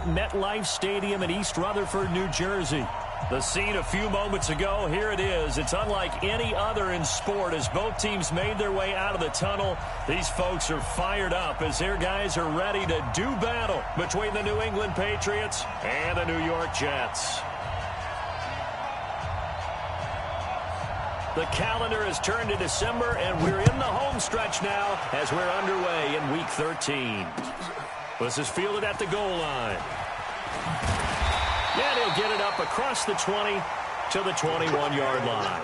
at MetLife Stadium in East Rutherford, New Jersey. The scene a few moments ago, here it is. It's unlike any other in sport as both teams made their way out of the tunnel. These folks are fired up as their guys are ready to do battle between the New England Patriots and the New York Jets. The calendar has turned to December, and we're in the home stretch now as we're underway in Week 13. This is fielded at the goal line. And he'll get it up across the 20 to the 21-yard line.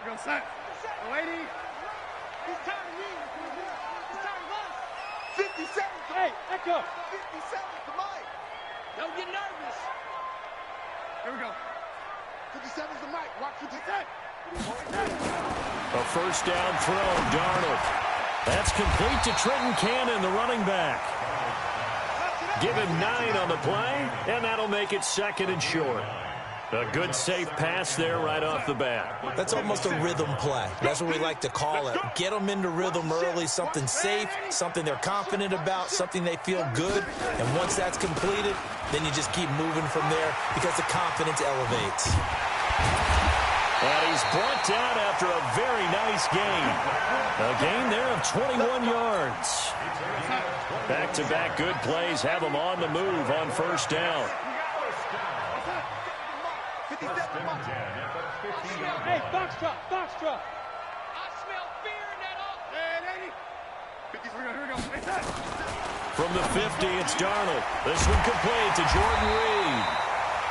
Go set. Lady. He's tired of you. He's tired of us. 57. Hey, Echo. 57 to Mike. Don't get nervous. Here we go. 57's the Mike. Watch 57. A first down throw, Darnold. That's complete to Trenton Cannon, the running back. Give him 9 on the play, and that'll make it 2nd and short. A good, safe pass there right off the bat. That's almost a rhythm play. That's what we like to call it. Get them into rhythm early, something safe, something they're confident about, something they feel good. And once that's completed, then you just keep moving from there because the confidence elevates. And he's brought down after a very nice gain. A gain there of 21 yards. Back-to-back good plays have him on the move on first down. Hey, Foxtrot, Foxtrot. I smell fear in that office. Hey, 80. Here we go. From the 50, it's Darnold. This one complete to Jordan Reed.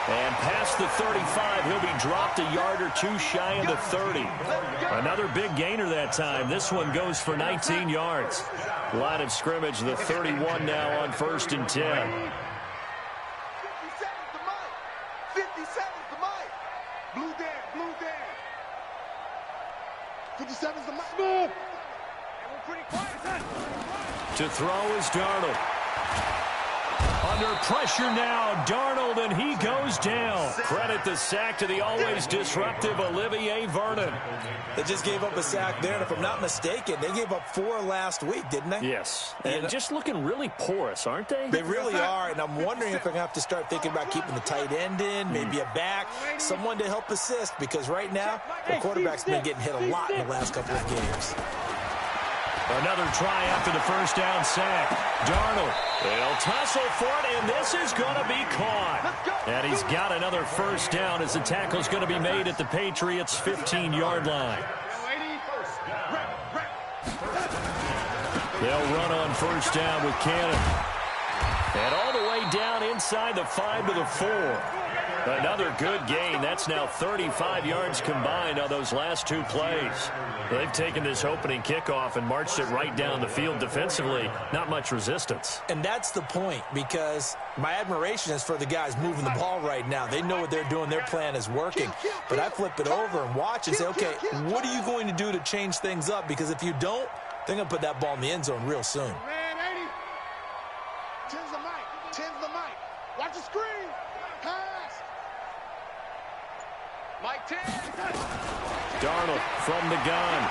And past the 35, he'll be dropped a yard or two shy of the 30. Another big gainer that time. This one goes for 19 yards. Line of scrimmage, the 31 now on 1st and 10. 57's the Mike. Move. And we're pretty quiet. To throw is Darnold. Under pressure now, Darnold, and he goes down. Credit the sack to the always disruptive Olivier Vernon. They just gave up a sack there, and if I'm not mistaken, they gave up 4 last week, didn't they? Yes, and just looking really porous, aren't they? They really are, and I'm wondering if I'm going to have to start thinking about keeping the tight end in, maybe a back, someone to help assist, because right now, the quarterback's been getting hit a lot in the last couple of games. Another try after the first down sack. Darnold, they'll tussle for it, and this is going to be caught. And he's got another first down as the tackle's going to be made at the Patriots' 15-yard line. They'll run on first down with Cannon. And all the way down inside the 5 to the 4. Another good gain. That's now 35 yards combined on those last 2 plays. They've taken this opening kickoff and marched it right down the field defensively. Not much resistance. And that's the point, because my admiration is for the guys moving the ball right now. They know what they're doing. Their plan is working. But I flip it over and watch and say, okay, what are you going to do to change things up? Because if you don't, they're going to put that ball in the end zone real soon. Man, 80. 10's the mic. 10's the mic. Watch the screen. Pass. Mike 10. Darnold from the gun.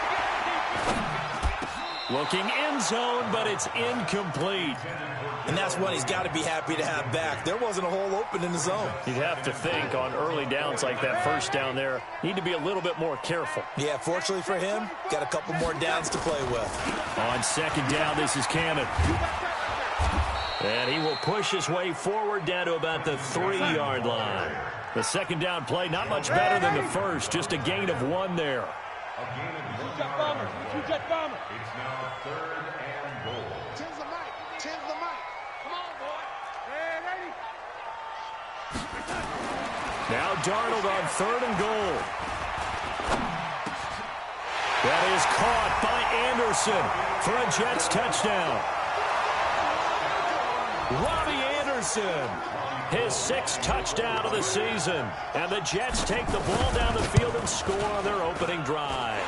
Looking end zone, but it's incomplete. And that's one he's got to be happy to have back. There wasn't a hole open in the zone. You'd have to think on early downs like that first down there, need to be a little bit more careful. Yeah, fortunately for him, got a couple more downs to play with. On second down, this is Cannon. And he will push his way forward down to about the 3-yard line. The second down play, not much better than the first, just a gain of 1 there. Two-jet bomber. Two-jet bomber. It's now 3rd and goal. 10's the mic. 10's the mic. Come on, boy. Ready? Now Darnold on 3rd and goal. That is caught by Anderson for a Jets touchdown. Robbie Anderson, his 6th touchdown of the season. And the Jets take the ball down the field and score on their opening drive.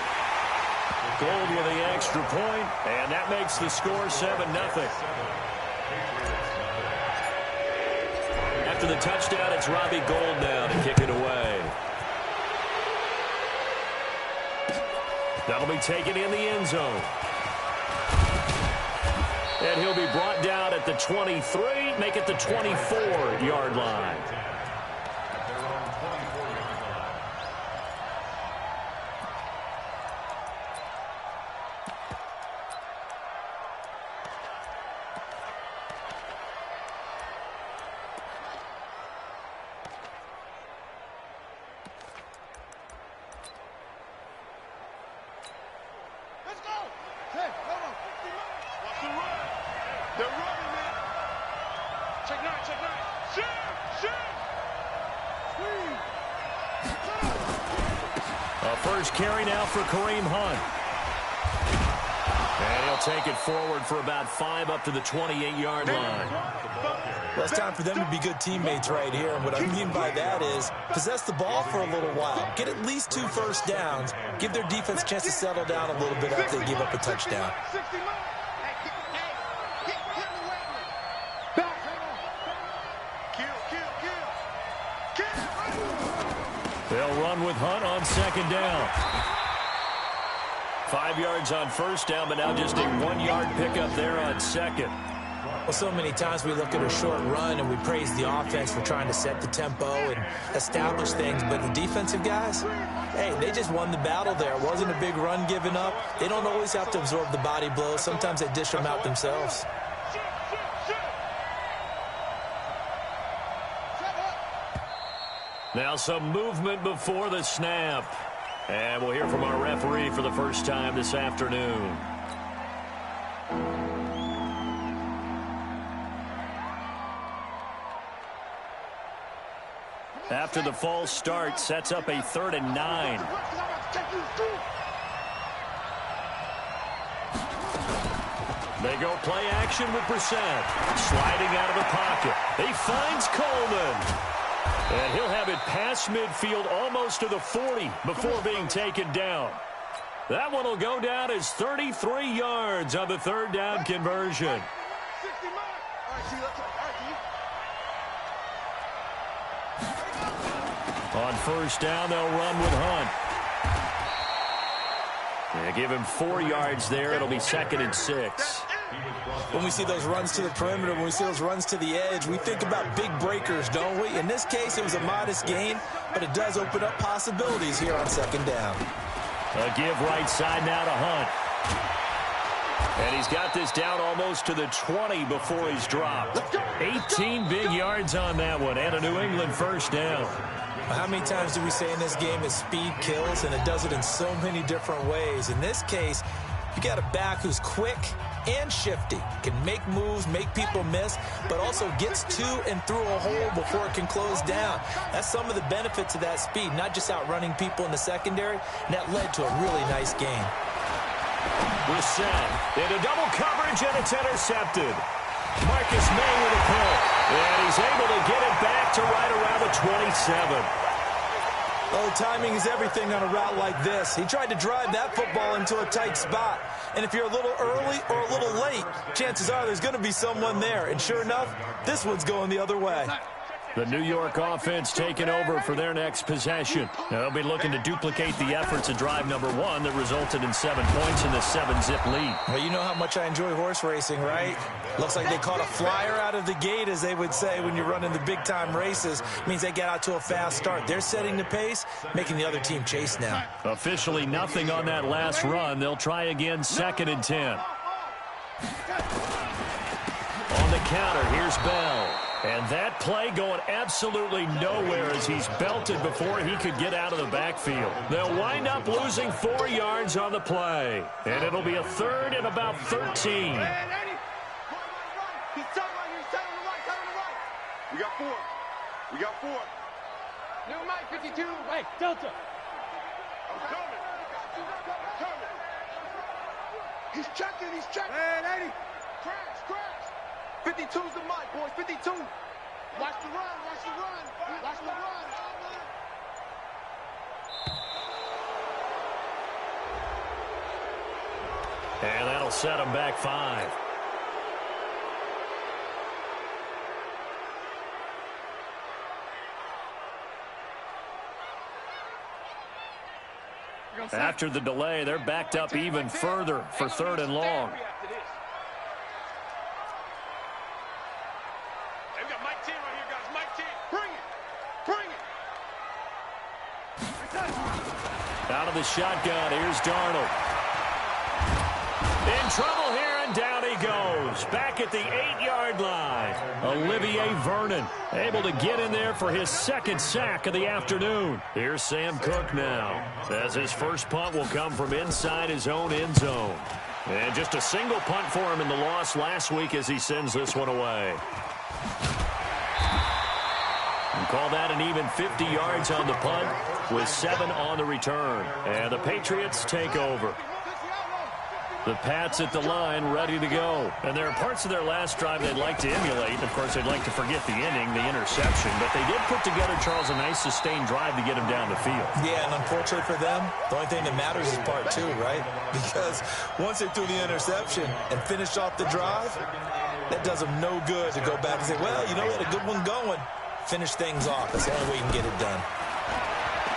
Gold with the extra point, and that makes the score 7-0. After after the touchdown, it's Robbie Gould now to kick it away. That'll be taken in the end zone. And he'll be brought down at the 23, make it the 24-yard line. First carry now for Kareem Hunt. And he'll take it forward for about 5 up to the 28-yard line. Well, it's time for them to be good teammates right here. And what I mean by that is possess the ball for a little while. Get at least 2 first downs. Give their defense a chance to settle down a little bit after they give up a touchdown. They'll run with Hunt on second down. 5 yards on first down, but now just a 1-yard pickup there on second. Well, so many times we look at a short run and we praise the offense for trying to set the tempo and establish things, but the defensive guys, hey, they just won the battle there. It wasn't a big run given up. They don't always have to absorb the body blows. Sometimes they dish them out themselves. Now some movement before the snap. And we'll hear from our referee for the first time this afternoon. After the false start, sets up a 3rd and 9. They go play action with Brissett. Sliding out of the pocket. He finds Coleman. And he'll have it past midfield almost to the 40 before being taken down. That one will go down as 33 yards on the 3rd down conversion. On first down, they'll run with Hunt. They give him 4 yards there. It'll be 2nd and 6. When we see those runs to the perimeter, when we see those runs to the edge, we think about big breakers, don't we? In this case, it was a modest gain, but it does open up possibilities here on 2nd down. A give right side now to Hunt. And he's got this down almost to the 20 before he's dropped. 18 big yards on that one, and a New England first down. How many times do we say in this game that speed kills, and it does it in so many different ways? In this case, you got a back who's quick and shifty, can make moves, make people miss, but also gets to and through a hole before it can close down. That's some of the benefits of that speed, not just outrunning people in the secondary, and that led to a really nice game. Brissett into double coverage, and it's intercepted. Marcus May with a pull, and he's able to get it back to right around the 27. Oh, timing is everything on a route like this. He tried to drive that football into a tight spot. And if you're a little early or a little late, chances are there's going to be someone there. And sure enough, this one's going the other way. The New York offense taking over for their next possession. Now, they'll be looking to duplicate the efforts of drive number 1 that resulted in 7 points in the 7-zip lead. Well, you know how much I enjoy horse racing, right? Looks like they caught a flyer out of the gate, as they would say when you're running the big-time races. Means they get out to a fast start. They're setting the pace, making the other team chase now. Officially nothing on that last run. They'll try again, 2nd and 10. On the counter, here's Bell. And that play going absolutely nowhere as he's belted before he could get out of the backfield. They'll wind up losing 4 yards on the play. And it'll be a 3rd and about 13. We got 4. We got 4. New Mike 52. Hey, Delta. I'm coming. I'm coming. He's checking. He's checking. Man, 80. Crash, crash. 52's the mic, boys. 52. Watch the run. Watch the run. Watch the run. And that'll set him back 5. After the delay, they're backed up even further for 3rd and long. They've got Mike 10 right here, guys. Mike 10. Bring it. Bring it. Out of the shotgun, here's Darnold. In trouble here, and down he goes. Back at the 8-yard line. Olivier Vernon able to get in there for his 2nd sack of the afternoon. Here's Sam Cook now, as his first punt will come from inside his own end zone. And just a single punt for him in the loss last week as he sends this one away. And call that an even 50 yards on the punt with 7 on the return. And the Patriots take over. The Pats at the line, ready to go. And there are parts of their last drive they'd like to emulate. Of course, they'd like to forget the inning, the interception. But they did put together, Charles, a nice sustained drive to get him down the field. Yeah, and unfortunately for them, the only thing that matters is part 2, right? Because once they threw the interception and finished off the drive, that does them no good to go back and say, well, you know, we had a good one going. Finish things off. That's the only way you can get it done.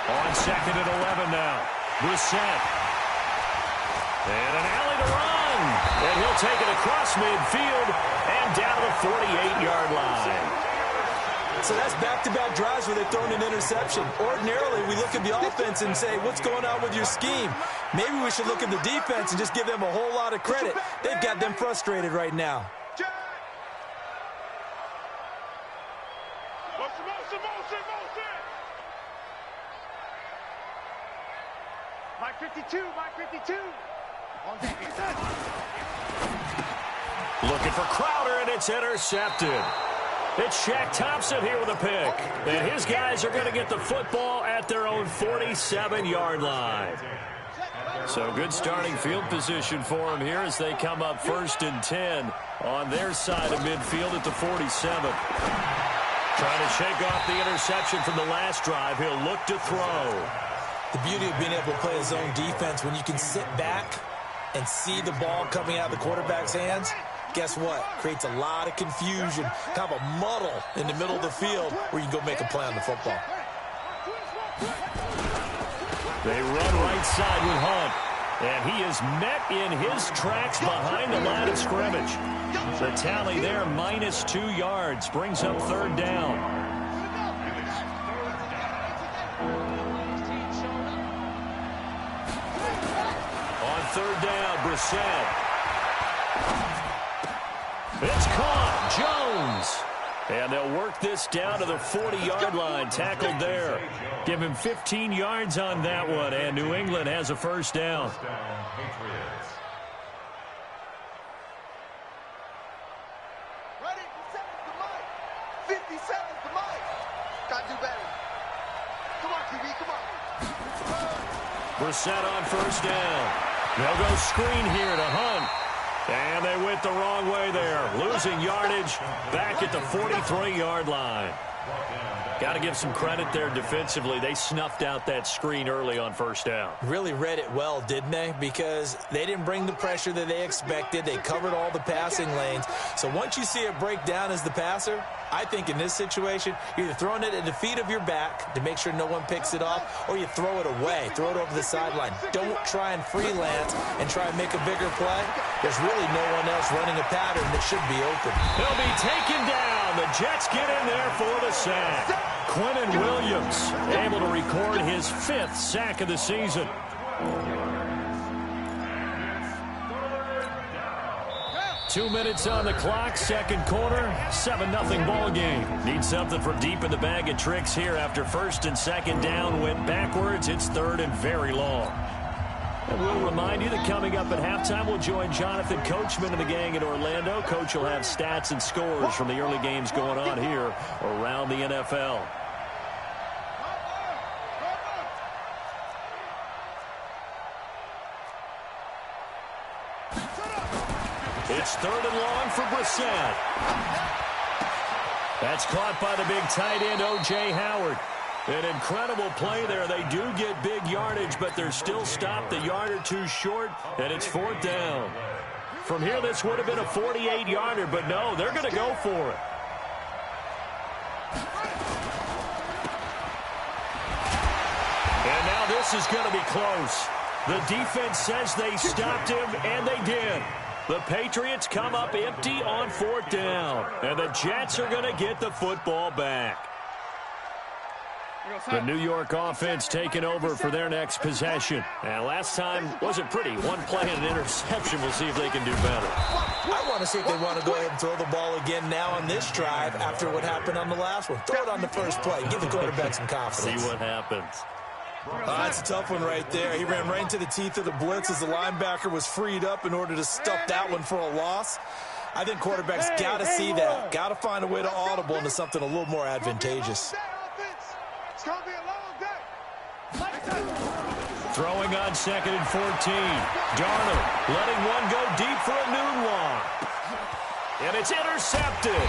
On 2nd and 11 now. Brissett. And an alley to run. And he'll take it across midfield and down to the 48-yard line. So that's back-to-back drives where they've thrown an interception. Ordinarily, we look at the offense and say, what's going on with your scheme? Maybe we should look at the defense and just give them a whole lot of credit. They've got them frustrated right now. Mike 52, Mike 52. Looking for Crowder, and it's intercepted. It's Shaq Thompson here with a pick. And his guys are going to get the football at their own 47-yard line. So good starting field position for them here as they come up 1st and 10 on their side of midfield at the 47. Trying to shake off the interception from the last drive. He'll look to throw. The beauty of being able to play a zone defense when you can sit back and see the ball coming out of the quarterback's hands, guess what? Creates a lot of confusion, kind of a muddle in the middle of the field where you can go make a play on the football. They run right side with Hunt, and he is met in his tracks behind the line of scrimmage. The tally there, -2 yards, brings up 3rd down. On 3rd down, Brissett. It's caught. Jones. And they'll work this down to the 40-yard line. Tackled there. Give him 15 yards on that one. And New England has a 1st down. Ready? 57's the mic. 57's the mic. Gotta do better. Come on, QB, come on. Brissett on 1st down. They'll go screen here to Hunt. And they went the wrong way there. Losing yardage back at the 43-yard line. Got to give some credit there defensively. They snuffed out that screen early on 1st down. Really read it well, didn't they? Because they didn't bring the pressure that they expected. They covered all the passing lanes. So once you see it break down as the passer, I think in this situation, you're either throwing it at the feet of your back to make sure no one picks it off, or you throw it away, throw it over the sideline. Don't try and freelance and try and make a bigger play. There's really no one else running a pattern that should be open. He'll be taken down. The Jets get in there for the sack. Quentin Williams able to record his 5th sack of the season. Two minutes on the clock, 2nd quarter, 7-0 ball game. Need something from deep in the bag of tricks here after 1st and 2nd down went backwards. It's 3rd and very long. And we'll remind you that coming up at halftime, we'll join Jonathan Coachman and the gang in Orlando. Coach will have stats and scores from the early games going on here around the NFL. It's 3rd and long for Brissett. That's caught by the big tight end, O.J. Howard. An incredible play there. They do get big yardage, but they're still stopped a yard or two short, and it's 4th down. From here, this would have been a 48-yarder, but no, they're going to go for it. And now this this is going to be close. The defense says they stopped him, and they did. The Patriots come up empty on 4th down, and the Jets are going to get the football back. The New York offense taking over for their next possession. And last time wasn't pretty. One play and an interception. We'll see if they can do better. I want to see if they want to go ahead and throw the ball again now on this drive after what happened on the last one. Throw it on the first play. Give the quarterback some confidence. See what happens. That's a tough one right there. He ran right into the teeth of the blitz as the linebacker was freed up in order to stuff that one for a loss. I think quarterbacks got to see that. Got to find a way to audible into something a little more advantageous. Throwing on 2nd and 14. Darnold letting one go deep for a noon walk. And it's intercepted.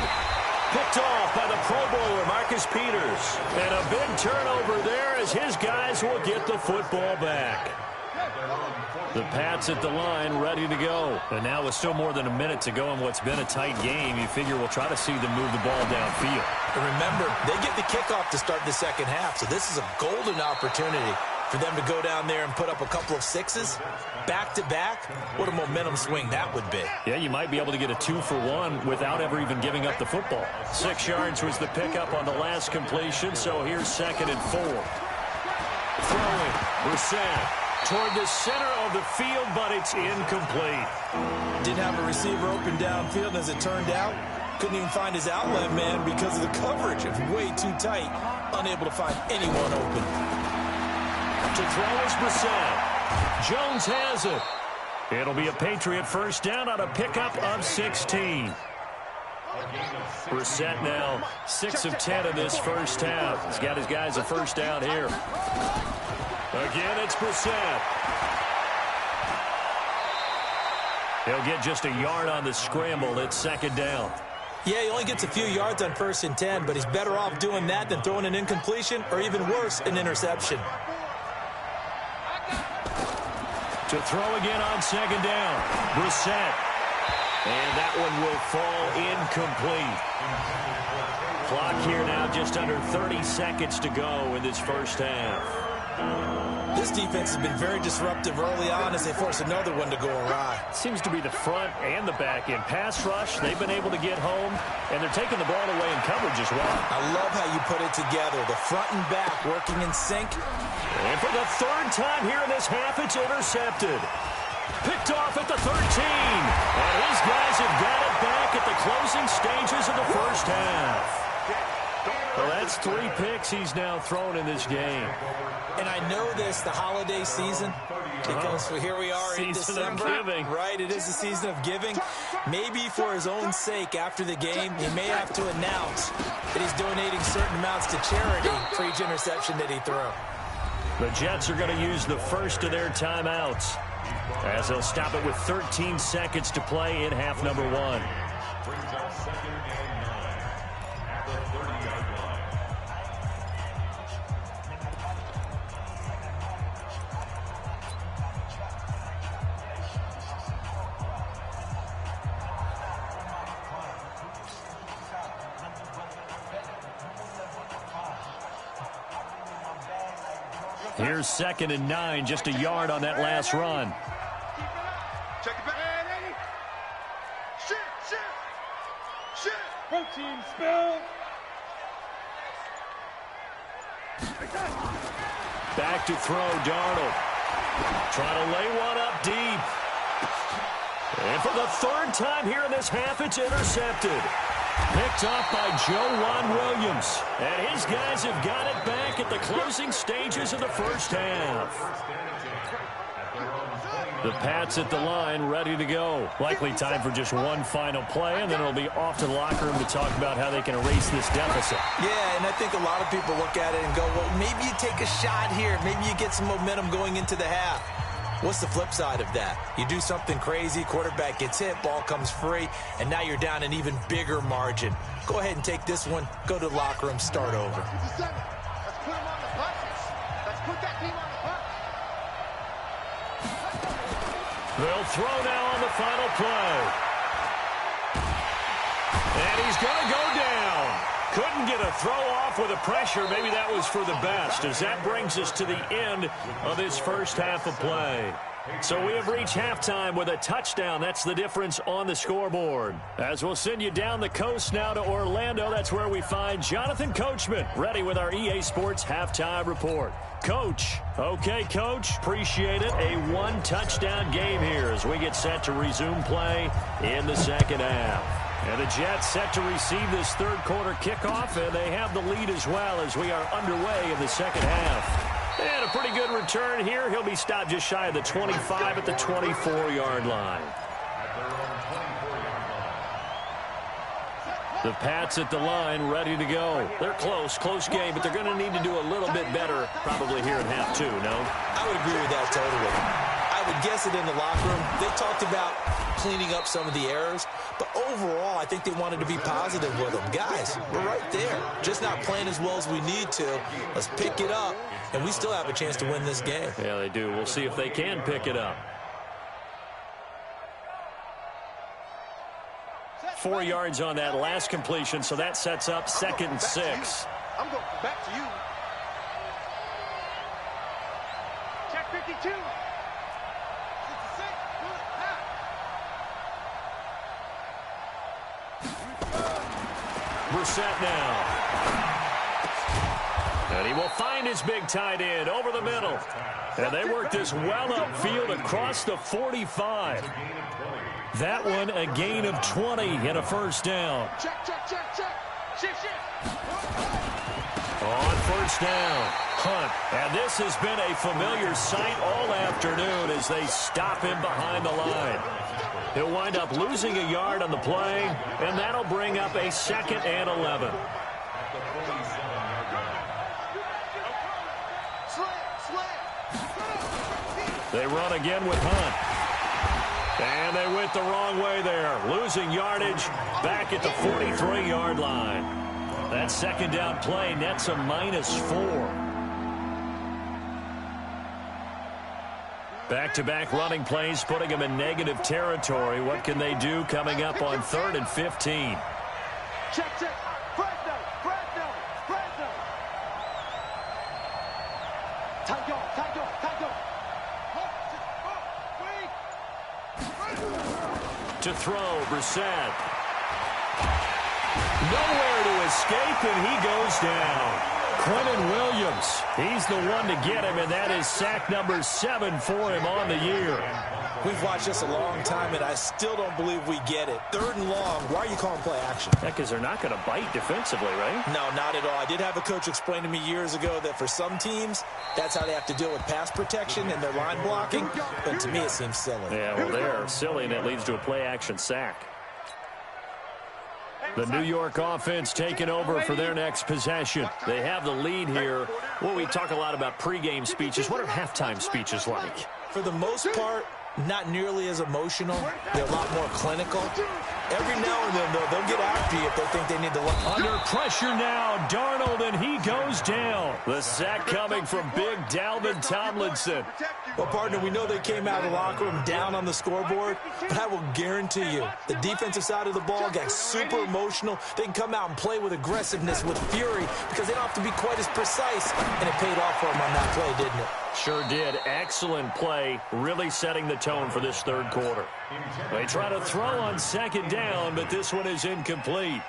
Picked off by the Pro Bowler, Marcus Peters. And a big turnover there as his guys will get the football back. The Pats at the line, ready to go. And now with still more than a minute to go in what's been a tight game, you figure we'll try to see them move the ball downfield. And remember, they get the kickoff to start the second half, so this is a golden opportunity for them to go down there and put up a couple of sixes back-to-back. What a momentum swing that would be. Yeah, you might be able to get a 2-for-1 without ever even giving up the football. 6 yards was the pickup on the last completion, so here's 2nd and 4. Throwing, Brissett toward the center of the field, but it's incomplete. Didn't have a receiver open downfield, and as it turned out, couldn't even find his outlet man because of the coverage. It was way too tight, unable to find anyone open. To throw is Brissett. Jones has it. It'll be a Patriot first down on a pickup of 16. Brissett now 6 of 10 in this first half. He's got his guys a first down here. Again, it's Brissett. He'll get just a yard on the scramble. It's 2nd down. Yeah, he only gets a few yards on 1st and 10, but he's better off doing that than throwing an incompletion or even worse, an interception. To throw again on 2nd down. Brissett. And that one will fall incomplete. Clock here now just under 30 seconds to go in this first half. This defense has been very disruptive early on as they force another one to go awry. Seems to be the front and the back end. Pass rush, they've been able to get home, and they're taking the ball away in coverage as well. I love how you put it together. The front and back working in sync. And for the 3rd time here in this half, it's intercepted. Picked off at the 13. And his guys have got it back at the closing stages of the first half. Well, that's 3 picks he's now thrown in this game. And I know this, the holiday season, because here we are in December. Right, it is the season of giving. Maybe for his own sake after the game, he may have to announce that he's donating certain amounts to charity for each interception that he threw. The Jets are going to use the first of their timeouts as they'll stop it with 13 seconds to play in half number 1. Here's 2nd and 9, just a yard on that last run. Check it back. Shit. Protein spill. Back to throw, Darnold. Trying to lay one up deep. And for the 3rd time here in this half, it's intercepted. Picked off by Joe Williams. And his guys have got it back at the closing stages of the first half. The Pats at the line, ready to go. Likely time for just one final play, and then it'll be off to the locker room to talk about how they can erase this deficit. Yeah, and I think a lot of people look at it and go, well, maybe you take a shot here. Maybe you get some momentum going into the half. What's the flip side of that? You do something crazy, quarterback gets hit, ball comes free, and now you're down an even bigger margin. Go ahead and take this one, go to the locker room, start over. Let's put him on the bus. Let's put that team on the bus. They'll throw now on the final play. And he's going to go down. Couldn't get a throw off with the pressure. Maybe that was for the best, as that brings us to the end of this first half of play. So we have reached halftime with a touchdown. That's the difference on the scoreboard. As we'll send you down the coast now to Orlando, that's where we find Jonathan Coachman, ready with our EA Sports halftime report. Coach. Okay, Coach. Appreciate it. A one-touchdown game here as we get set to resume play in the second half. And the Jets set to receive this third quarter kickoff, and they have the lead as well as we are underway in the second half. And a pretty good return here. He'll be stopped just shy of the 25 at the 24-yard line. The Pats at the line, ready to go. They're close game, but they're going to need to do a little bit better probably here in half two, no? I would agree with that totally. I would guess it in the locker room. They talked about cleaning up some of the errors, but overall, I think they wanted to be positive with them. Guys, we're right there. Just not playing as well as we need to. Let's pick it up, and we still have a chance to win this game. Yeah, they do. We'll see if they can pick it up. 4 yards on that last completion, so that sets up 2nd and 6. I'm going back to you. Check 52. 66. Brissett now. And he will find his big tight end over the middle. And they work this well upfield across the 45. That one a gain of 20 and a first down. Check. Shift. On first down, Hunt. And this has been a familiar sight all afternoon as they stop him behind the line. He'll wind up losing a yard on the play, and that'll bring up a 2nd and 11. They run again with Hunt. And they went the wrong way there. Losing yardage back at the 43-yard line. That 2nd down play nets a -4. Back-to-back running plays putting them in negative territory. What can they do coming up on 3rd and 15? Check. Fresno. Tight go. To throw, Brissett. Nowhere to escape, and he goes down. Quentin Williams, he's the one to get him, and that is sack number 7 for him on the year. We've watched this a long time, and I still don't believe we get it. 3rd and long, why are you calling play action? Yeah, because they're not going to bite defensively, right? No, not at all. I did have a coach explain to me years ago that for some teams, that's how they have to deal with pass protection and their line blocking, but to me it seems silly. Yeah, well, they're silly, and it leads to a play action sack. The New York offense taking over for their next possession. They have the lead here. Well, we talk a lot about pregame speeches. What are halftime speeches like? For the most part, not nearly as emotional. They're a lot more clinical. Every now and then, though, they'll get after you if they think they need to look. Under pressure now, Darnold, and he goes down. The sack coming from big Dalvin Tomlinson. Well, partner, we know they came out of the locker room down on the scoreboard, but I will guarantee you the defensive side of the ball got super emotional. They can come out and play with aggressiveness, with fury, because they don't have to be quite as precise, and it paid off for them on that play, didn't it? Sure did. Excellent play, really setting the tone for this third quarter. They try to throw on 2nd down, but this one is incomplete.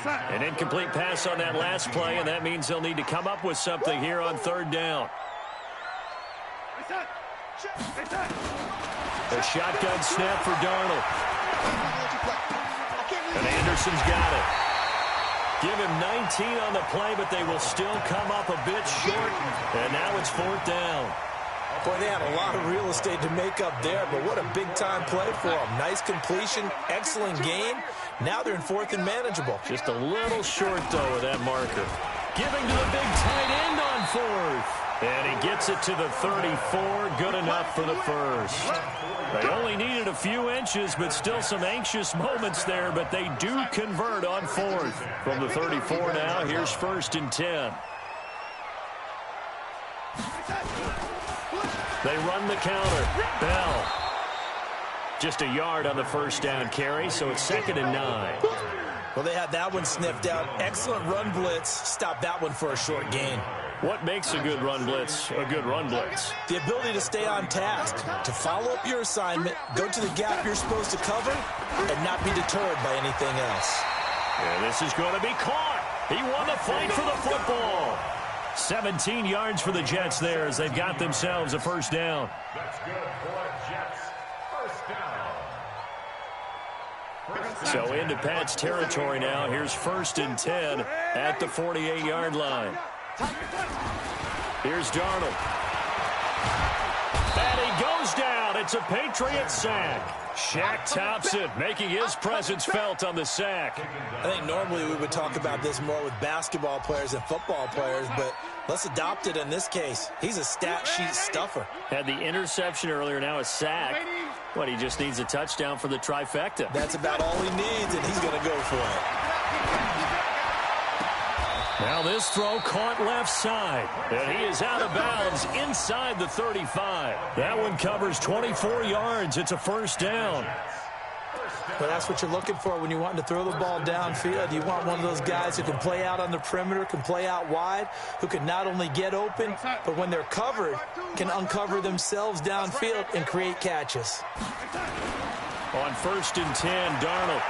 An incomplete pass on that last play, and that means they'll need to come up with something here on 3rd down. A shotgun snap for Darnold. And Anderson's got it. Give him 19 on the play, but they will still come up a bit short. And now it's 4th down. Boy, they had a lot of real estate to make up there, but what a big-time play for them. Nice completion, excellent game. Now they're in 4th and manageable. Just a little short, though, with that marker. Giving to the big tight end on 4th. And he gets it to the 34. Good enough for the first. They only needed a few inches, but still some anxious moments there, but they do convert on 4th. From the 34 now, here's 1st and 10. They run the counter. Bell. Just a yard on the first down carry, so it's 2nd and 9. Well, they had that one sniffed out. Excellent run blitz. Stop that one for a short gain. What makes a good run blitz a good run blitz? The ability to stay on task, to follow up your assignment, go to the gap you're supposed to cover, and not be deterred by anything else. And this is going to be caught. He won the fight for the football. 17 yards for the Jets there as they've got themselves a first down. That's good for Jets. First down. So into Pat's territory now. Here's 1st and 10 at the 48-yard line. Here's Darnold. And he goes down. It's a Patriot sack. Shaq Thompson making his presence felt on the sack. I think normally we would talk about this more with basketball players and football players, but let's adopt it in this case. He's a stat sheet stuffer. Had the interception earlier, now a sack. What, he just needs a touchdown for the trifecta. That's about all he needs, and he's going to go for it. Now this throw caught left side, and he is out of bounds inside the 35. That one covers 24 yards. It's a first down. But that's what you're looking for when you want to throw the ball downfield. You want one of those guys who can play out on the perimeter, can play out wide, who can not only get open, but when they're covered, can uncover themselves downfield and create catches. On 1st and 10, Darnold.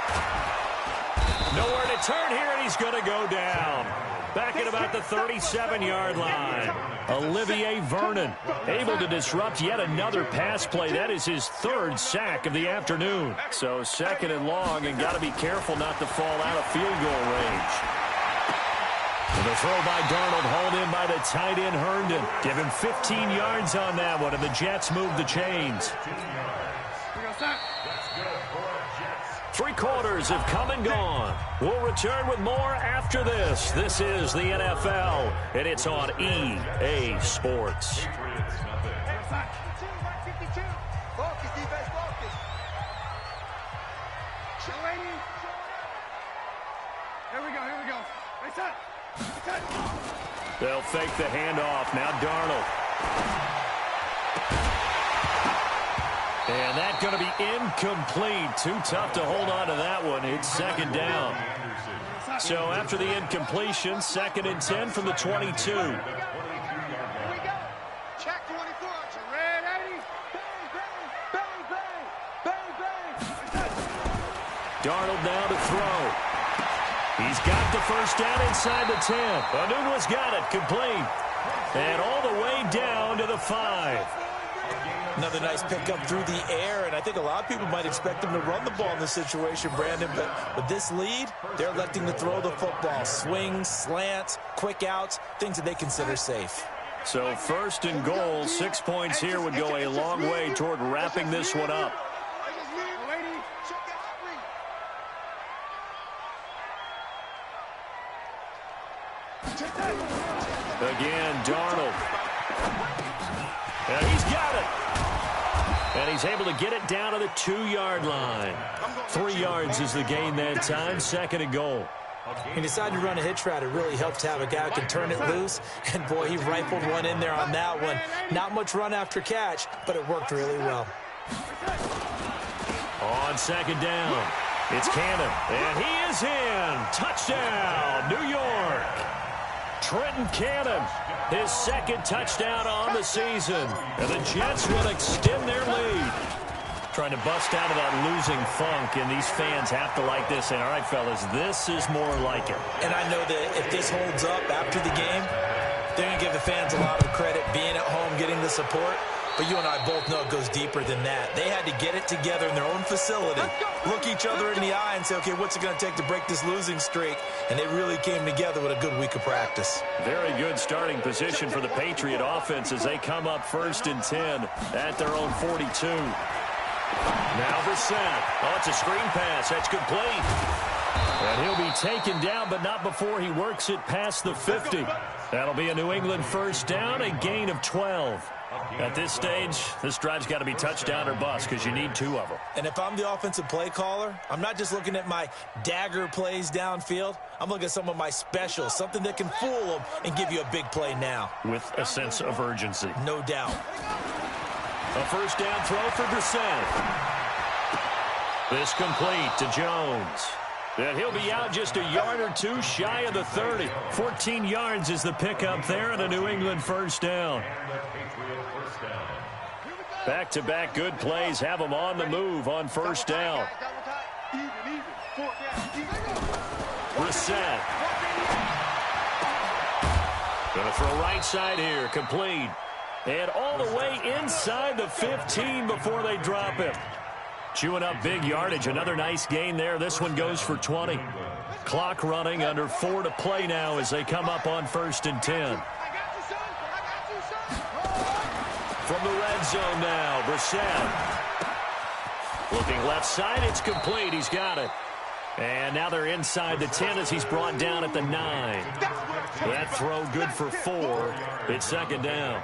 Nowhere to turn here, and he's going to go down. Back at about the 37-yard line. Olivier Vernon able to disrupt yet another pass play. That is his 3rd sack of the afternoon. So 2nd and long, and got to be careful not to fall out of field goal range. The throw by Darnold, hauled in by the tight end Herndon. Give him 15 yards on that one, and the Jets move the chains. 3 quarters have come and gone. We'll return with more after this. This is the NFL, and it's on EA Sports. Here we go. They'll fake the handoff. Now Darnold. And that's going to be incomplete. Too tough to hold on to that one. It's 2nd down. So after the incompletion, 2nd and 10 from the 22. Check 24. Ready? Bang. Darnold now to throw. He's got the first down inside the 10. Anunua's got it, complete. And all the way down to the 5. Another nice pickup through the air, and I think a lot of people might expect them to run the ball in this situation, Brandon, but with this lead, they're electing to throw the football. Swings, slants, quick outs, things that they consider safe. So 1st and goal, 6 points here would go a long way toward wrapping this one up. Again, Darnold. And he's got it. And he's able to get it down to the 2-yard line. 3 yards is the gain that time. 2nd and goal. He decided to run a hitch route. It really helped to have a guy who can turn it loose. And, boy, he rifled one in there on that one. Not much run after catch, but it worked really well. On 2nd down, it's Cannon. And he is in. Touchdown, New York. Trenton Cannon, his 2nd touchdown on the season. And the Jets will extend their lead. Trying to bust out of that losing funk, and these fans have to like this. And all right, fellas, this is more like it. And I know that if this holds up after the game, they're going to give the fans a lot of credit being at home, getting the support. But you and I both know it goes deeper than that. They had to get it together in their own facility, look each other in the eye and say, okay, what's it going to take to break this losing streak? And they really came together with a good week of practice. Very good starting position for the Patriot offense as they come up 1st and 10 at their own 42. Now Brissett. Oh, it's a screen pass. That's complete. And he'll be taken down, but not before he works it past the 50. That'll be a New England first down, a gain of 12. At this stage, this drive's got to be touchdown or bust because you need 2 of them. And if I'm the offensive play caller, I'm not just looking at my dagger plays downfield. I'm looking at some of my specials, something that can fool them and give you a big play now. With a sense of urgency. No doubt. A first down throw for Brissett. This complete to Jones. And he'll be out just a yard or two shy of the 30. 14 yards is the pickup there and a New England first down. Back-to-back good plays have them on the move on first down. Brissett. Going to throw right side here. Complete. And all the way inside the 15 before they drop him. Chewing up big yardage. Another nice gain there. This one goes for 20. Clock running, under 4 to play now as they come up on 1st and 10. From the red zone now, Brissett. Looking left side, it's complete. He's got it. And now they're inside the 10 as he's brought down at the 9. That throw good for 4. It's 2nd down.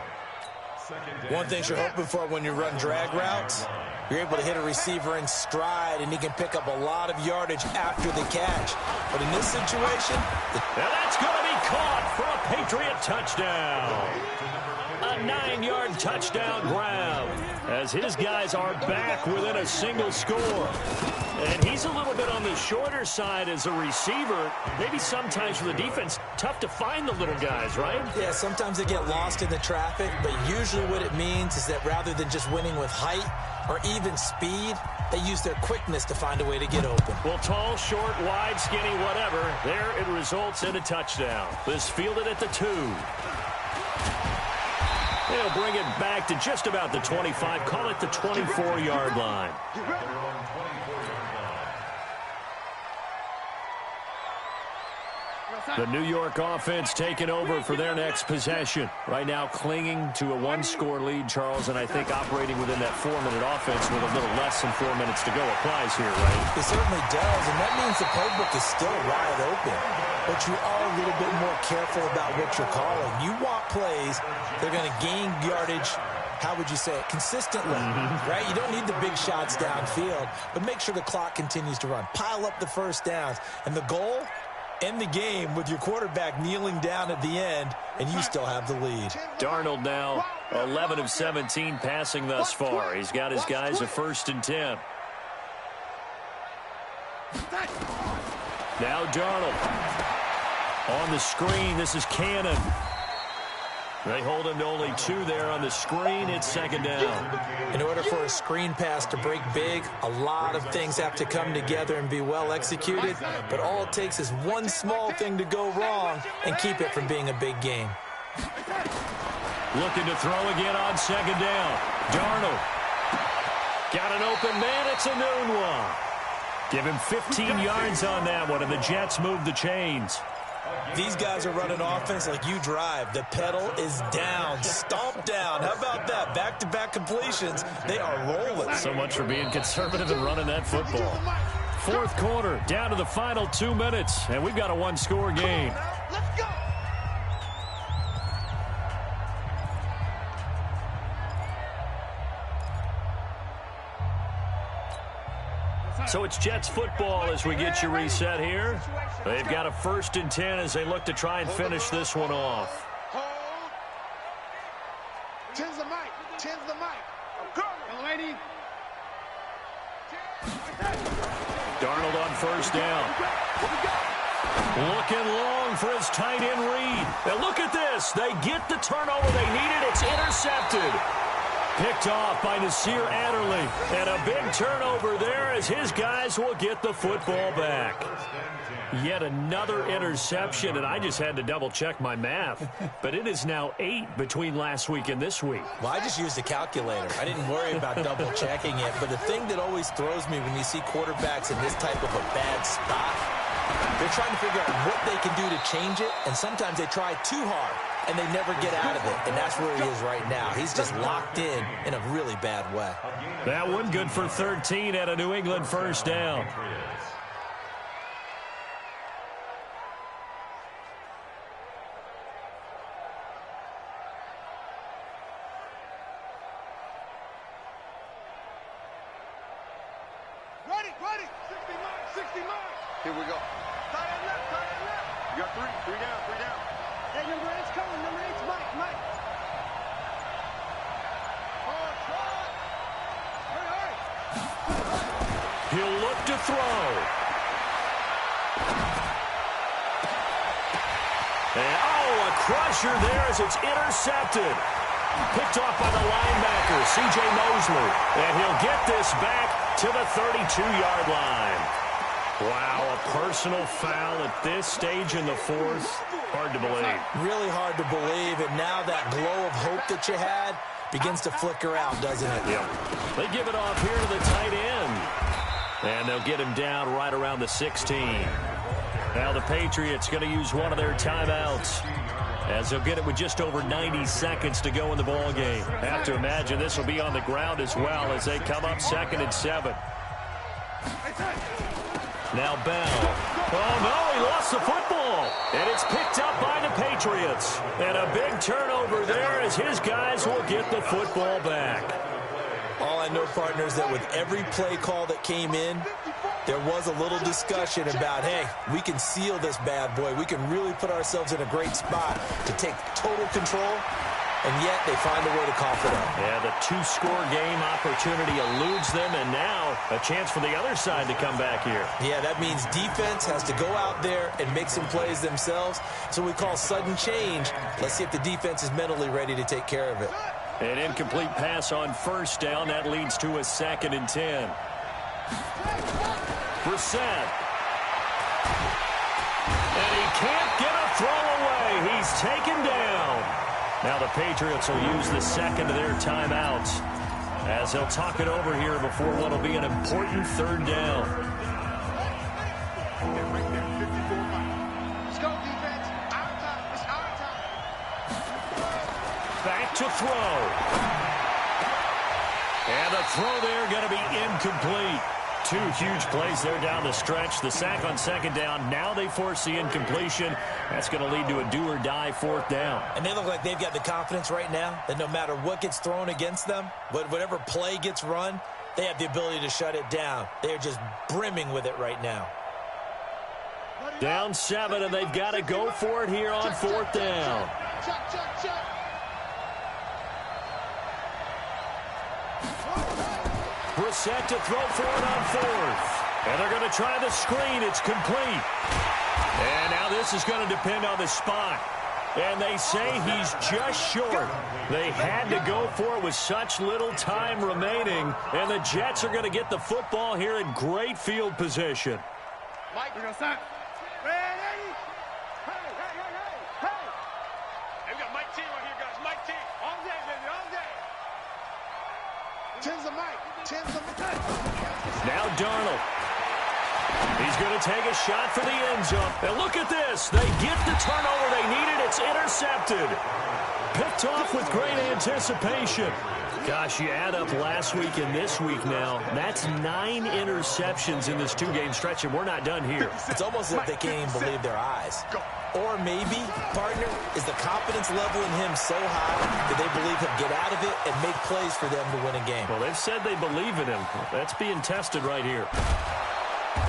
One thing you're hoping for when you run drag routes, you're able to hit a receiver in stride, and he can pick up a lot of yardage after the catch. But in this situation, and that's going to be caught for a Patriot touchdown. A 9-yard touchdown grab as his guys are back within a single score. And he's a little bit on the shorter side as a receiver. Maybe sometimes for the defense, tough to find the little guys, right? Yeah, sometimes they get lost in the traffic, but usually what it means is that rather than just winning with height or even speed, they use their quickness to find a way to get open. Well, tall, short, wide, skinny, whatever, there it results in a touchdown. This fielded at the 2. They'll bring it back to just about the 25. Call it the 24-yard line. The New York offense taking over for their next possession. Right now clinging to a 1-score lead, Charles, and I think operating within that 4-minute offense with a little less than 4 minutes to go applies here, right? It certainly does, and that means the playbook is still wide open. But you are a little bit more careful about what you're calling. You want plays, they're going to gain yardage, how would you say it, consistently, right? You don't need the big shots downfield, but make sure the clock continues to run. Pile up the first downs. And the goal, end the game with your quarterback kneeling down at the end, and you still have the lead. Darnold now 11 of 17 passing thus far. He's got his guys a 1st and 10. Now Darnold. On the screen, this is Cannon. They hold him to only 2 there on the screen. It's 2nd down. In order for a screen pass to break big, a lot of things have to come together and be well executed. But all it takes is one small thing to go wrong and keep it from being a big game. Looking to throw again on 2nd down. Darnold. Got an open man. It's a noon one. Give him 15 yards on that one, and the Jets move the chains. These guys are running offense like you drive. The pedal is down, stomp down. How about that? Back-to-back completions. They are rolling. So much for being conservative and running that football. 4th quarter, down to the final 2 minutes, and we've got a 1-score game. Let's go. So it's Jets football as we get you reset here. They've got a 1st and 10 as they look to try and finish this one off. Hold. 10's the mic. 10's the mic. I'm coming, lady. Darnold on 1st down. Looking long for his tight end read. And look at this. They get the turnover they needed. It's intercepted. Picked off by Nasir Adderley. And a big turnover there as his guys will get the football back. Yet another interception, and I just had to double-check my math. But it is now 8 between last week and this week. Well, I just used a calculator. I didn't worry about double-checking it. But the thing that always throws me when you see quarterbacks in this type of a bad spot, they're trying to figure out what they can do to change it, and sometimes they try too hard, and they never get out of it, and that's where he is right now. He's just locked in a really bad way. That one good for 13 at a New England 1st down. Ready. 60 miles. Here we go. Tight end left. You got 3 down. Hey, number 8's coming. Number 8's Mike. Oh, try. Hurry. He'll look to throw. pressure there as it's intercepted. Picked off by the linebacker, C.J. Mosley. And he'll get this back to the 32-yard line. Wow, a personal foul at this stage in the fourth. Hard to believe. Really hard to believe, and now that glow of hope that you had begins to flicker out, doesn't it? Yep. They give it off here to the tight end. And they'll get him down right around the 16. Now the Patriots going to use one of their timeouts, as they'll get it with just over 90 seconds to go in the ball game. Have to imagine this will be on the ground as well as they come up 2nd and 7. Now Bell. Oh, no, he lost the football. And it's picked up by the Patriots. And a big turnover there as his guys will get the football back. All I know, partners, that with every play call that came in, there was a little discussion about, hey, we can seal this bad boy. We can really put ourselves in a great spot to take total control, and yet they find a way to cough it up. Yeah, the 2-score game opportunity eludes them, and now a chance for the other side to come back here. Yeah, that means defense has to go out there and make some plays themselves. So we call sudden change. Let's see if the defense is mentally ready to take care of it. An incomplete pass on 1st down. That leads to a 2nd and 10. Brissett. And he can't get a throw away. He's taken down. Now the Patriots will use the 2nd of their timeouts, as they'll talk it over here before what will be an important 3rd down. Let's go, defense. Our time. It's our time. Back to throw. And the throw there going to be incomplete. 2 huge plays there down the stretch. The sack on 2nd down. Now they force the incompletion. That's going to lead to a do-or-die 4th down. And they look like they've got the confidence right now that no matter what gets thrown against them, whatever play gets run, they have the ability to shut it down. They're just brimming with it right now. Down 7, and they've got to go for it here on 4th down. Check. Brissett to throw for it on 4th. And they're going to try the screen. It's complete. And now this is going to depend on the spot. And they say he's just short. They had to go for it with such little time remaining. And the Jets are going to get the football here in great field position. Mike, we're going to start. Ready? Hey. Hey, we got Mike T right here, guys. Mike T. All day, baby, all day. Tens of Mike. Now Darnold. He's going to take a shot for the end zone. And look at this. They get the turnover they needed. It's intercepted. Picked off with great anticipation. Gosh, you add up last week and this week now. That's 9 interceptions in this 2-game stretch, and we're not done here. It's almost as if they can't even believe their eyes. Or maybe, partner, is the confidence level in him so high that they believe he'll get out of it and make plays for them to win a game. Well, they've said they believe in him. That's being tested right here.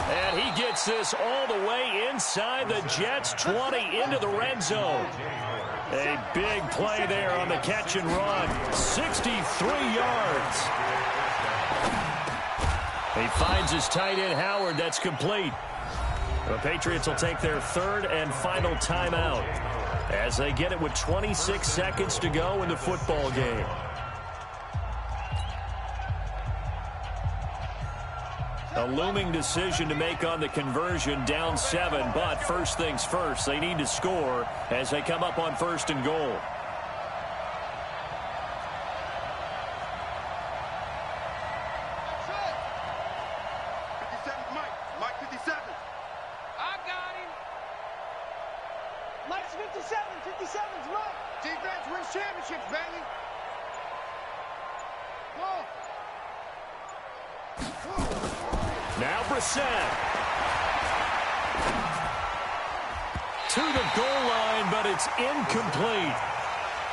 And he gets this all the way inside the Jets' 20 into the red zone. A big play there on the catch and run. 63 yards. He finds his tight end, Howard. That's complete. The Patriots will take their 3rd and final timeout as they get it with 26 seconds to go in the football game. A looming decision to make on the conversion, down 7, but first things first, they need to score as they come up on 1st and goal. Mike 57. I got him. Mike's 57. 57's Mike. Defense wins championships, baby. Now Brissett. To the goal line, but it's incomplete.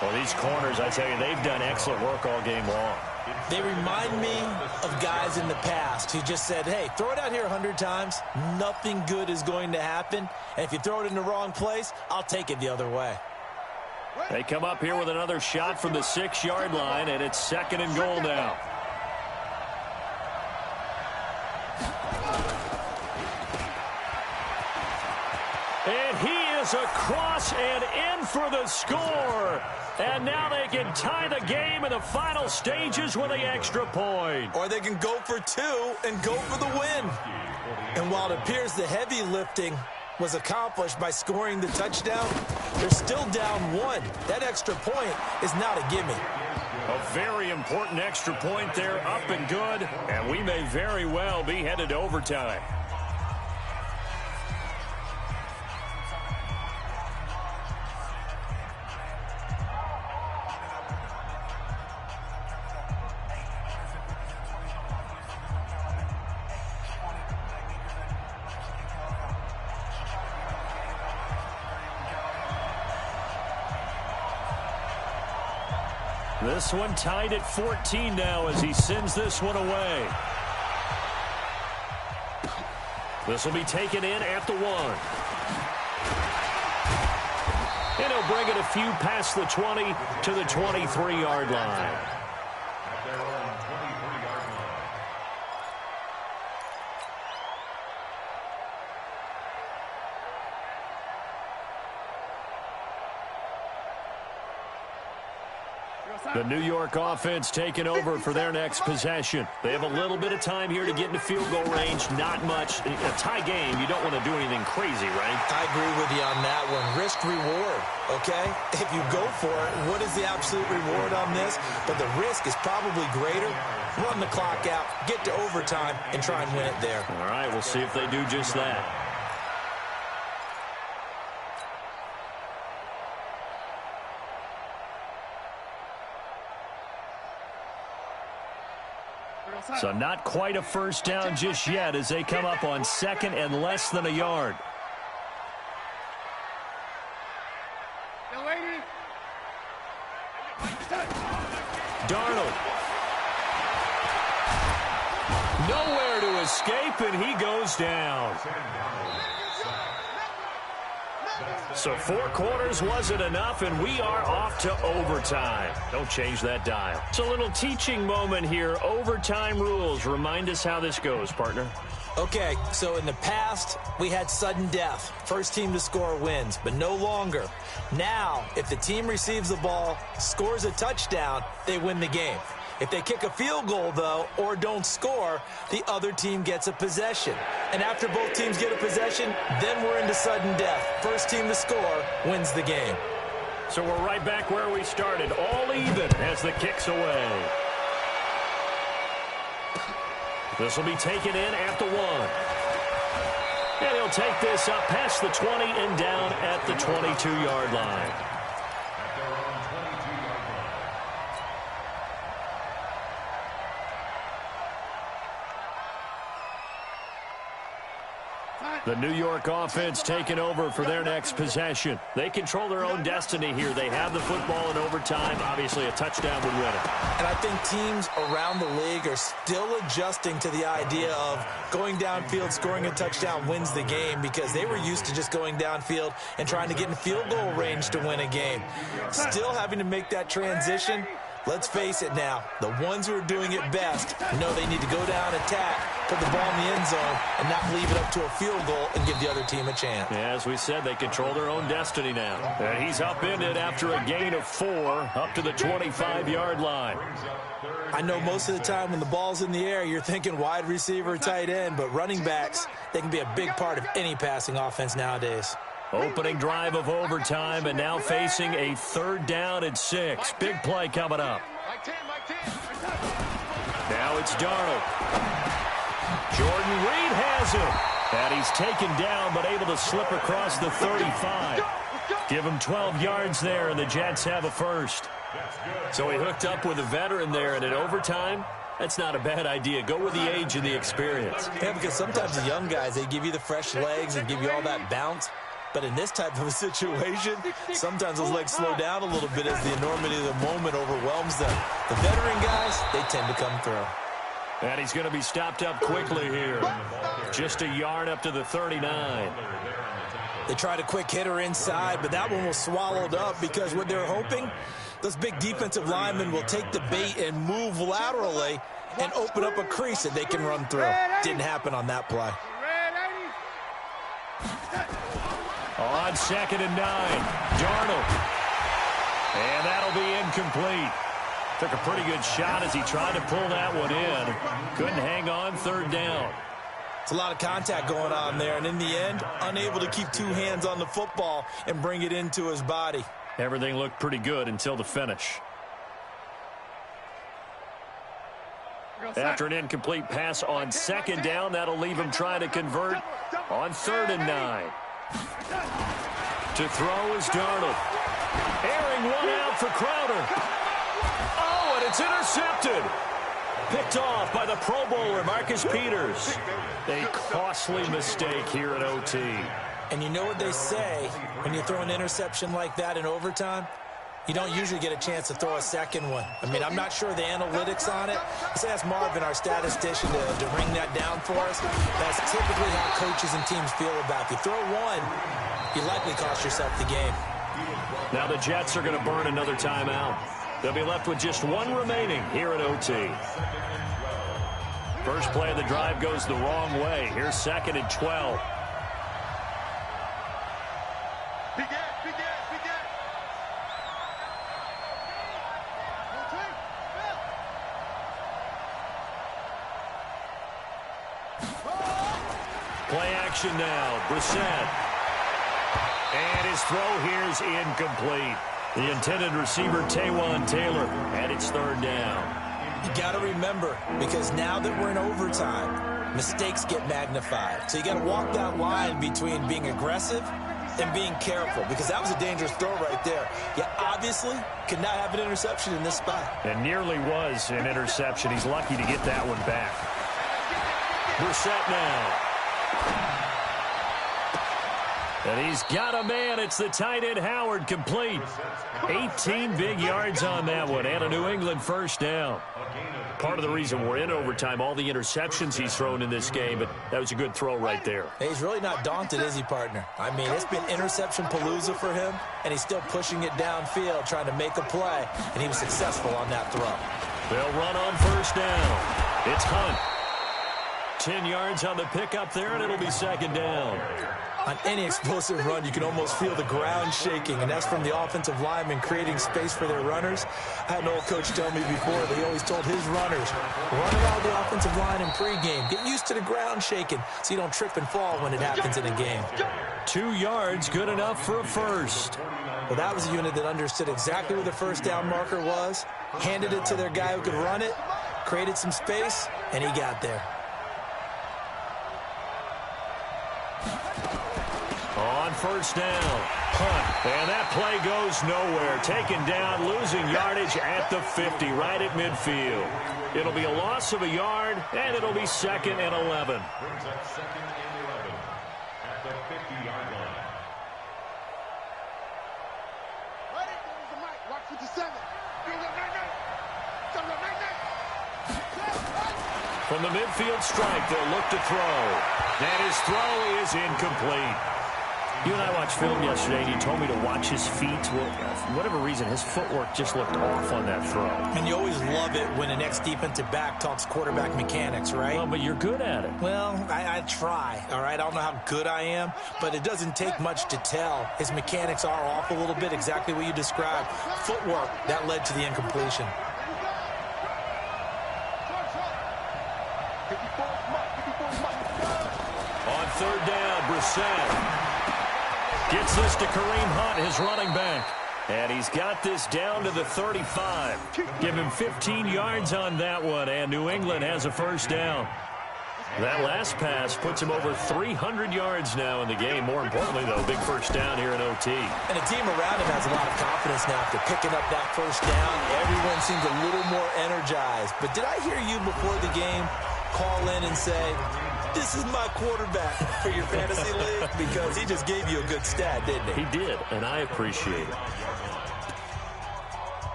Well, these corners, I tell you, they've done excellent work all game long. They remind me of guys in the past who just said, hey, throw it out here 100 times. Nothing good is going to happen. And if you throw it in the wrong place, I'll take it the other way. They come up here with another shot from the 6-yard line, and it's 2nd and goal now. And he is goes across and in for the score. And now they can tie the game in the final stages with the extra point. Or they can go for two and go for the win. And while it appears the heavy lifting was accomplished by scoring the touchdown, they're still down one. That extra point is not a gimme. A very important extra point there, up and good. And we may very well be headed to overtime. This one tied at 14 now as he sends this one away. This will be taken in at the 1. And he'll bring it a few past the 20 to the 23-yard line. The New York offense taking over for their next possession. They have a little bit of time here to get into field goal range. Not much. In a tie game, you don't want to do anything crazy, right? I agree with you on that one. Risk reward, okay? If you go for it, what is the absolute reward on this? But the risk is probably greater. Run the clock out, get to overtime, and try and win it there. All right, we'll see if they do just that. So not quite a first down just yet as they come up on second and less than a yard. Darnold. Nowhere to escape, and he goes down. So 4 quarters wasn't enough, and we are off to overtime. Don't change that dial. It's a little teaching moment here. Overtime rules. Remind us how this goes, partner. Okay, so in the past, we had sudden death. First team to score wins, but no longer. Now, if the team receives the ball, scores a touchdown, they win the game. If they kick a field goal, though, or don't score, the other team gets a possession. And after both teams get a possession, then we're into sudden death. First team to score wins the game. So we're right back where we started, all even as the kick's away. This will be taken in at the 1. And he'll take this up past the 20 and down at the 22-yard line. The New York offense taking over for their next possession. They control their own destiny here. They have the football in overtime. Obviously, a touchdown would win it. And I think teams around the league are still adjusting to the idea of going downfield, scoring a touchdown wins the game, because they were used to just going downfield and trying to get in field goal range to win a game. Still having to make that transition. Let's face it now, the ones who are doing it best know they need to go down, attack, put the ball in the end zone, and not leave it up to a field goal and give the other team a chance. Yeah, as we said, they control their own destiny now. And he's upended after a gain of 4 up to the 25-yard line. I know most of the time when the ball's in the air, you're thinking wide receiver, tight end, but running backs, they can be a big part of any passing offense nowadays. Opening drive of overtime, and now facing a 3rd down and 6. Big play coming up. Now it's Darnold. Jordan Reed has him. And he's taken down, but able to slip across the 35. Give him 12 yards there, and the Jets have a first. So he hooked up with a veteran there, and in overtime, that's not a bad idea. Go with the age and the experience. Yeah, because sometimes the young guys, they give you the fresh legs and give you all that bounce. But in this type of a situation, sometimes those legs slow down a little bit as the enormity of the moment overwhelms them. The veteran guys, they tend to come through. And he's going to be stopped up quickly here. Just a yard up to the 39. They tried a quick hitter inside, but that one was swallowed up because what they're hoping, those big defensive linemen will take the bait and move laterally and open up a crease that they can run through. Didn't happen on that play. On 2nd and 9, Darnold. And that'll be incomplete. Took a pretty good shot as he tried to pull that one in. Couldn't hang on 3rd down. It's a lot of contact going on there, and in the end, unable to keep 2 hands on the football and bring it into his body. Everything looked pretty good until the finish. After an incomplete pass on 2nd down, that'll leave him trying to convert on 3rd and 9. To throw is Darnold. Airing one out for Crowder. Oh, and it's intercepted. Picked off by the Pro Bowler, Marcus Peters. A costly mistake here at OT. And you know what they say, when you throw an interception like that in overtime, you don't usually get a chance to throw a second one. I mean, I'm not sure the analytics on it. Let's ask Marvin, our statistician, to ring that down for us. That's typically how coaches and teams feel about it. If you throw one, you likely cost yourself the game. Now the Jets are going to burn another timeout. They'll be left with just 1 remaining here at OT. First play of the drive goes the wrong way. Here's 2nd and 12. Play action now. Brissett. And his throw here is incomplete. The intended receiver, Taywan Taylor, and it's 3rd down. You got to remember, because now that we're in overtime, mistakes get magnified. So you got to walk that line between being aggressive and being careful, because that was a dangerous throw right there. You obviously could not have an interception in this spot. And nearly was an interception. He's lucky to get that one back. Brissett now. And he's got a man. It's the tight end, Howard, complete. 18 big yards on that one, and a New England first down. Part of the reason we're in overtime, all the interceptions he's thrown in this game, but that was a good throw right there. He's really not daunted, is he, partner? I mean, it's been interception palooza for him, and he's still pushing it downfield, trying to make a play, and he was successful on that throw. They'll run on first down. It's Hunt. 10 yards on the pickup there, and it'll be 2nd down. On any explosive run, you can almost feel the ground shaking, and that's from the offensive linemen creating space for their runners. I had an old coach tell me before, they always told his runners, run around the offensive line in pregame. Get used to the ground shaking so you don't trip and fall when it happens in a game. 2 yards, good enough for a first. Well, that was a unit that understood exactly where the first down marker was, handed it to their guy who could run it, created some space, and he got there. On first down, Hunt, and that play goes nowhere. Taken down, losing yardage at the 50, right at midfield. It'll be a loss of a yard, and it'll be 2nd and 11. Brings up 2nd and 11 at the 50-yard line. Ready? There's the mic. Watch with the 7. From the midfield strike, they'll look to throw. And his throw is incomplete. You and I watched film yesterday, and you told me to watch his feet. Well, for whatever reason, his footwork just looked off on that throw. And you always love it when an ex-defensive back talks quarterback mechanics, right? Well, but you're good at it. Well, I try, all right? I don't know how good I am, but it doesn't take much to tell. His mechanics are off a little bit, exactly what you described. Footwork, that led to the incompletion. On 3rd down, Brissett gets this to Kareem Hunt, his running back. And he's got this down to the 35. Give him 15 yards on that one, and New England has a first down. That last pass puts him over 300 yards now in the game. More importantly, though, big first down here in OT. And the team around him has a lot of confidence now after picking up that first down. Everyone seems a little more energized. But did I hear you before the game call in and say, this is my quarterback for your fantasy league? Because he just gave you a good stat, didn't he? He did, and I appreciate it.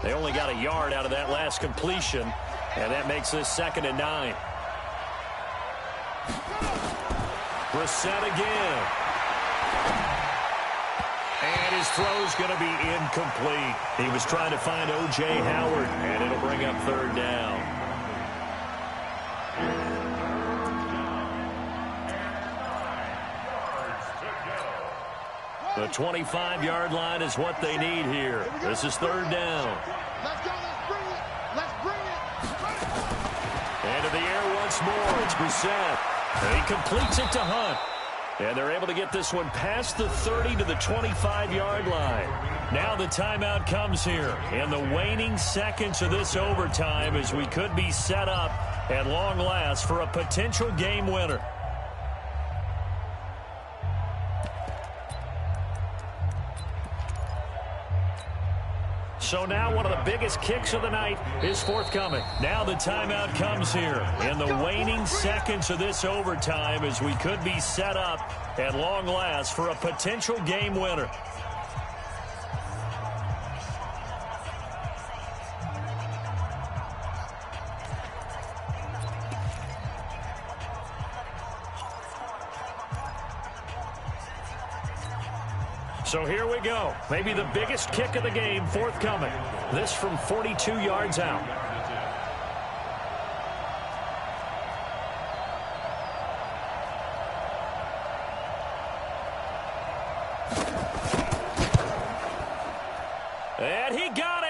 They only got a yard out of that last completion, and that makes this 2nd and 9. Brissett again. And his throw's going to be incomplete. He was trying to find O.J. Howard, and it'll bring up third down. The 25-yard line is what they need here. This is third down. Let's go. Let's bring it. Let's bring it. Into the air once more. It's Brissett. And he completes it to Hunt. And they're able to get this one past the 30 to the 25-yard line. Now the timeout comes here in the waning seconds of this overtime as we could be set up at long last for a potential game winner. So now one of the biggest kicks of the night is forthcoming. Now the timeout comes here in the waning seconds of this overtime as we could be set up at long last for a potential game winner. So here we go. Maybe the biggest kick of the game forthcoming. This from 42 yards out. And he got